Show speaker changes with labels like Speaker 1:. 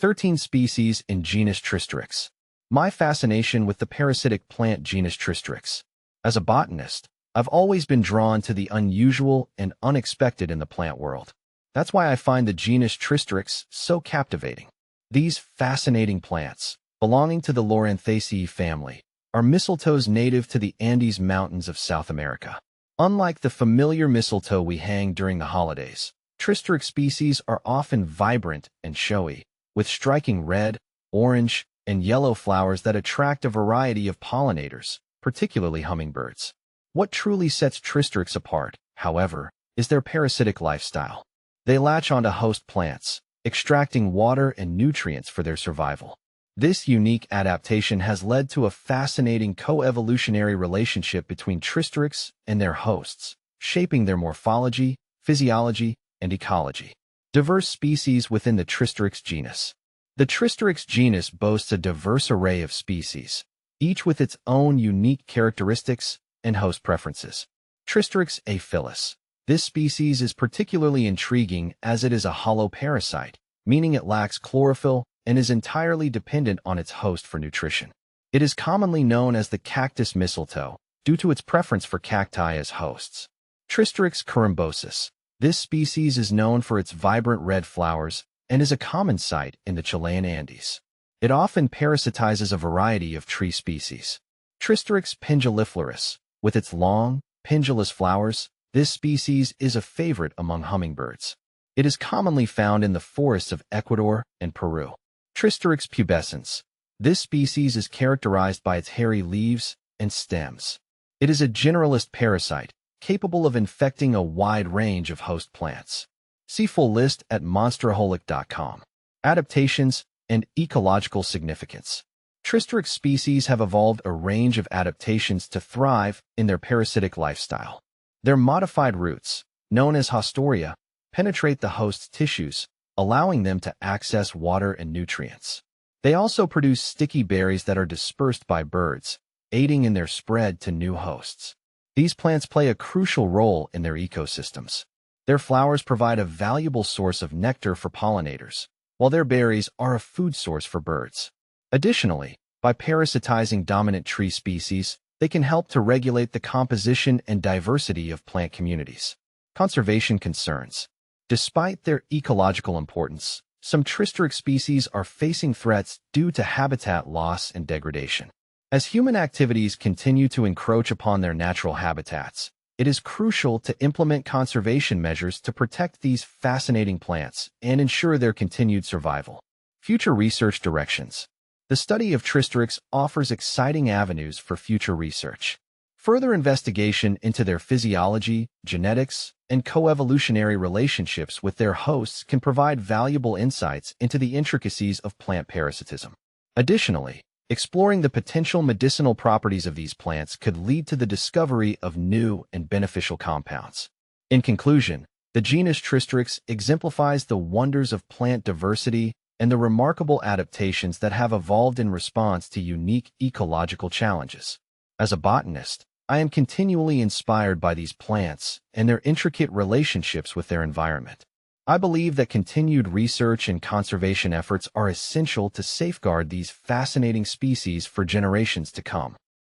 Speaker 1: 13 species in genus Tristerix. My fascination with the parasitic plant genus Tristerix. As a botanist, I've always been drawn to the unusual and unexpected in the plant world. That's why I find the genus Tristerix so captivating. These fascinating plants, belonging to the Loranthaceae family, are mistletoes native to the Andes Mountains of South America. Unlike the familiar mistletoe we hang during the holidays, Tristerix species are often vibrant and showy, with striking red, orange, and yellow flowers that attract a variety of pollinators, particularly hummingbirds. What truly sets Tristerix apart, however, is their parasitic lifestyle. They latch onto host plants, extracting water and nutrients for their survival. This unique adaptation has led to a fascinating coevolutionary relationship between Tristerix and their hosts, shaping their morphology, physiology, and ecology. Diverse species within the Tristerix genus. The Tristerix genus boasts a diverse array of species, each with its own unique characteristics and host preferences. Tristerix aphyllus. This species is particularly intriguing as it is a hollow parasite, meaning it lacks chlorophyll and is entirely dependent on its host for nutrition. It is commonly known as the cactus mistletoe, due to its preference for cacti as hosts. Tristerix corymbosus. This species is known for its vibrant red flowers and is a common sight in the Chilean Andes. It often parasitizes a variety of tree species. Tristerix penduliflorus. With its long, pendulous flowers, this species is a favorite among hummingbirds. It is commonly found in the forests of Ecuador and Peru. Tristerix pubescens. This species is characterized by its hairy leaves and stems. It is a generalist parasite, capable of infecting a wide range of host plants. See full list at monsterholic.com. Adaptations and ecological significance. Tristerix species have evolved a range of adaptations to thrive in their parasitic lifestyle. Their modified roots, known as haustoria, penetrate the host's tissues, allowing them to access water and nutrients. They also produce sticky berries that are dispersed by birds, aiding in their spread to new hosts. These plants play a crucial role in their ecosystems. Their flowers provide a valuable source of nectar for pollinators, while their berries are a food source for birds. Additionally, by parasitizing dominant tree species, they can help to regulate the composition and diversity of plant communities. Conservation concerns. Despite their ecological importance, some Tristerix species are facing threats due to habitat loss and degradation. As human activities continue to encroach upon their natural habitats, it is crucial to implement conservation measures to protect these fascinating plants and ensure their continued survival. Future research directions. The study of Tristerix offers exciting avenues for future research. Further investigation into their physiology, genetics, and coevolutionary relationships with their hosts can provide valuable insights into the intricacies of plant parasitism. Additionally, exploring the potential medicinal properties of these plants could lead to the discovery of new and beneficial compounds. In conclusion, the genus Tristerix exemplifies the wonders of plant diversity and the remarkable adaptations that have evolved in response to unique ecological challenges. As a botanist, I am continually inspired by these plants and their intricate relationships with their environment. I believe that continued research and conservation efforts are essential to safeguard these fascinating species for generations to come.